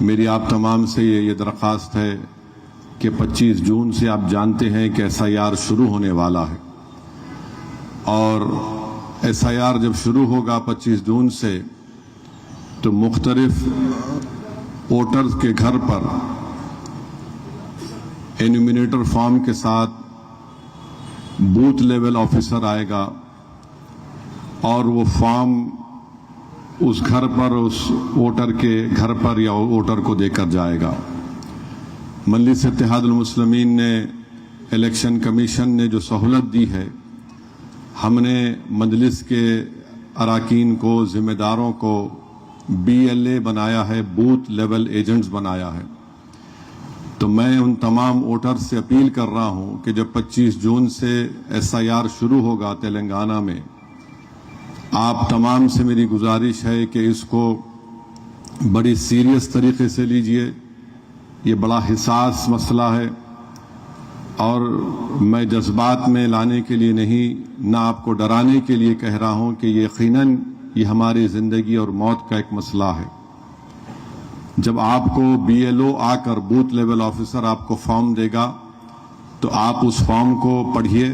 میری آپ تمام سے یہ درخواست ہے کہ 25 جون سے آپ جانتے ہیں کہ SIR شروع ہونے والا ہے، اور SIR جب شروع ہوگا 25 جون سے تو مختلف ووٹرز کے گھر پر انومینیٹر فارم کے ساتھ بوتھ لیول آفیسر آئے گا اور وہ فارم اس گھر پر، اس ووٹر کے گھر پر یا ووٹر کو دے کر جائے گا۔ مجلس اتحاد المسلمین نے، الیکشن کمیشن نے جو سہولت دی ہے، ہم نے مجلس کے اراکین کو، ذمہ داروں کو BLA بنایا ہے، بوتھ لیول ایجنٹس بنایا ہے۔ تو میں ان تمام ووٹر سے اپیل کر رہا ہوں کہ جب 25 جون سے SIR شروع ہوگا تلنگانہ میں، آپ تمام سے میری گزارش ہے کہ اس کو بڑی سیریس طریقے سے لیجئے۔ یہ بڑا حساس مسئلہ ہے، اور میں جذبات میں لانے کے لیے نہیں، نہ آپ کو ڈرانے کے لیے کہہ رہا ہوں کہ یقیناً یہ ہماری زندگی اور موت کا ایک مسئلہ ہے۔ جب آپ کو BLO آ کر، بوتھ لیول آفیسر آپ کو فارم دے گا تو آپ اس فارم کو پڑھیے۔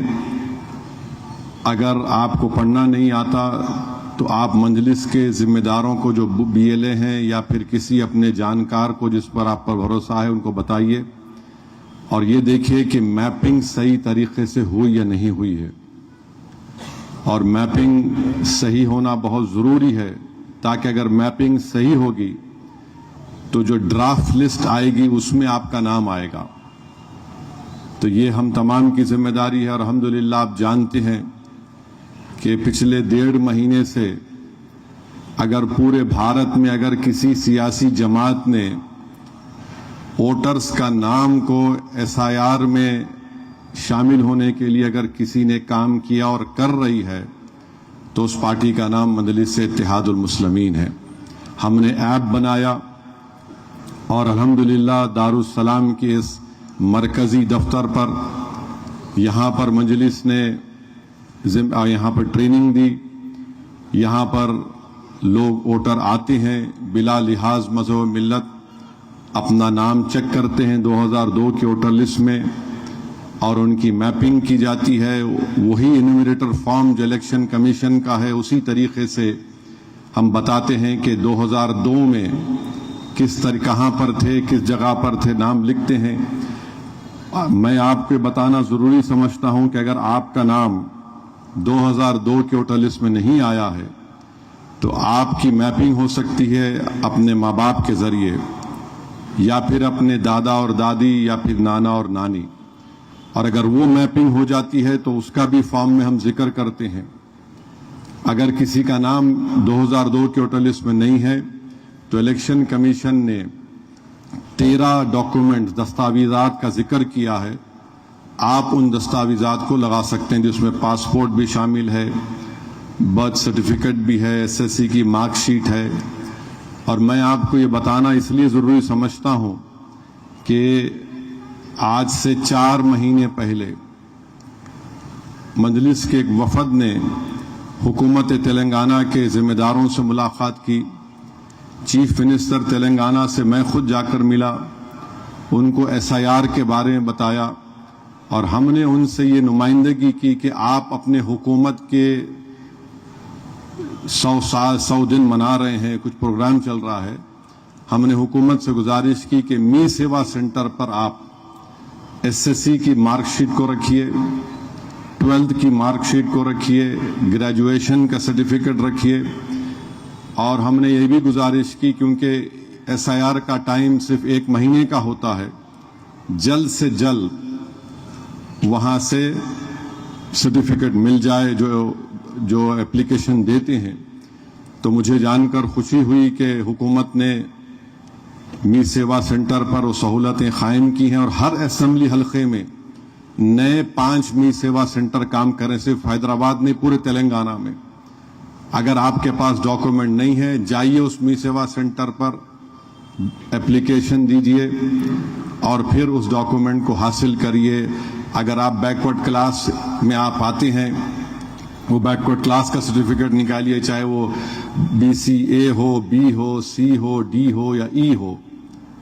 اگر آپ کو پڑھنا نہیں آتا تو آپ مجلس کے ذمہ داروں کو جو BLA ہیں، یا پھر کسی اپنے جانکار کو جس پر آپ پر بھروسہ ہے، ان کو بتائیے، اور یہ دیکھیے کہ میپنگ صحیح طریقے سے ہوئی یا نہیں ہوئی ہے۔ اور میپنگ صحیح ہونا بہت ضروری ہے، تاکہ اگر میپنگ صحیح ہوگی تو جو ڈرافٹ لسٹ آئے گی اس میں آپ کا نام آئے گا۔ تو یہ ہم تمام کی ذمہ داری ہے، اور الحمدللہ آپ جانتے ہیں کہ پچھلے 1.5 مہینے سے اگر پورے بھارت میں اگر کسی سیاسی جماعت نے ووٹرز کا نام کو SIR میں شامل ہونے کے لیے اگر کسی نے کام کیا اور کر رہی ہے، تو اس پارٹی کا نام مجلس اتحاد المسلمین ہے۔ ہم نے ایپ بنایا، اور الحمدللہ دارالسلام کے اس مرکزی دفتر پر، یہاں پر مجلس نے یہاں پر ٹریننگ دی۔ یہاں پر لوگ، ووٹر آتے ہیں، بلا لحاظ مذہب و ملت اپنا نام چیک کرتے ہیں 2002 کے ووٹر لسٹ میں، اور ان کی میپنگ کی جاتی ہے۔ وہی انومریٹر فارم جو الیکشن کمیشن کا ہے، اسی طریقے سے ہم بتاتے ہیں کہ 2002 میں کس طرح، کہاں پر تھے، کس جگہ پر تھے، نام لکھتے ہیں۔ میں آپ کو بتانا ضروری سمجھتا ہوں کہ اگر آپ کا نام 2002 کے ووٹر لسٹ میں نہیں آیا ہے تو آپ کی میپنگ ہو سکتی ہے اپنے ماں باپ کے ذریعے، یا پھر اپنے دادا اور دادی، یا پھر نانا اور نانی، اور اگر وہ میپنگ ہو جاتی ہے تو اس کا بھی فارم میں ہم ذکر کرتے ہیں۔ اگر کسی کا نام 2002 کے ووٹر لسٹ میں نہیں ہے تو الیکشن کمیشن نے 13 ڈاکومنٹ، دستاویزات کا ذکر کیا ہے۔ آپ ان دستاویزات کو لگا سکتے ہیں، جس میں پاسپورٹ بھی شامل ہے، برتھ سرٹیفکیٹ بھی ہے، SSC کی مارک شیٹ ہے۔ اور میں آپ کو یہ بتانا اس لیے ضروری سمجھتا ہوں کہ آج سے 4 مہینے پہلے مجلس کے ایک وفد نے حکومت تلنگانہ کے ذمہ داروں سے ملاقات کی۔ چیف منسٹر تلنگانہ سے میں خود جا کر ملا، ان کو SIR کے بارے میں بتایا، اور ہم نے ان سے یہ نمائندگی کی کہ آپ اپنے حکومت کے 100 دن منا رہے ہیں، کچھ پروگرام چل رہا ہے۔ ہم نے حکومت سے گزارش کی کہ می سیوا سینٹر پر آپ SSC کی مارک شیٹ کو رکھیے، 12th کی مارک شیٹ کو رکھیے، گریجویشن کا سرٹیفکیٹ رکھیے، اور ہم نے یہ بھی گزارش کی کیونکہ SIR کا ٹائم صرف 1 مہینے کا ہوتا ہے، جلد سے جلد وہاں سے سرٹیفکیٹ مل جائے جو اپلیکیشن دیتے ہیں۔ تو مجھے جان کر خوشی ہوئی کہ حکومت نے می سیوا سینٹر پر وہ سہولتیں قائم کی ہیں، اور ہر اسمبلی حلقے میں نئے 5 می سیوا سینٹر کام کریں، صرف حیدرآباد نہیں، پورے تلنگانہ میں۔ اگر آپ کے پاس ڈاکومنٹ نہیں ہے، جائیے اس می سیوا سینٹر پر، اپلیکیشن دیجئے، اور پھر اس ڈاکومنٹ کو حاصل کریے۔ اگر آپ بیکورڈ کلاس میں آپ آتے ہیں، وہ بیکورڈ کلاس کا سرٹیفکیٹ نکالیے، چاہے وہ BCA ہو، B ہو، C ہو، D ہو یا E ہو۔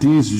30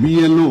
BLO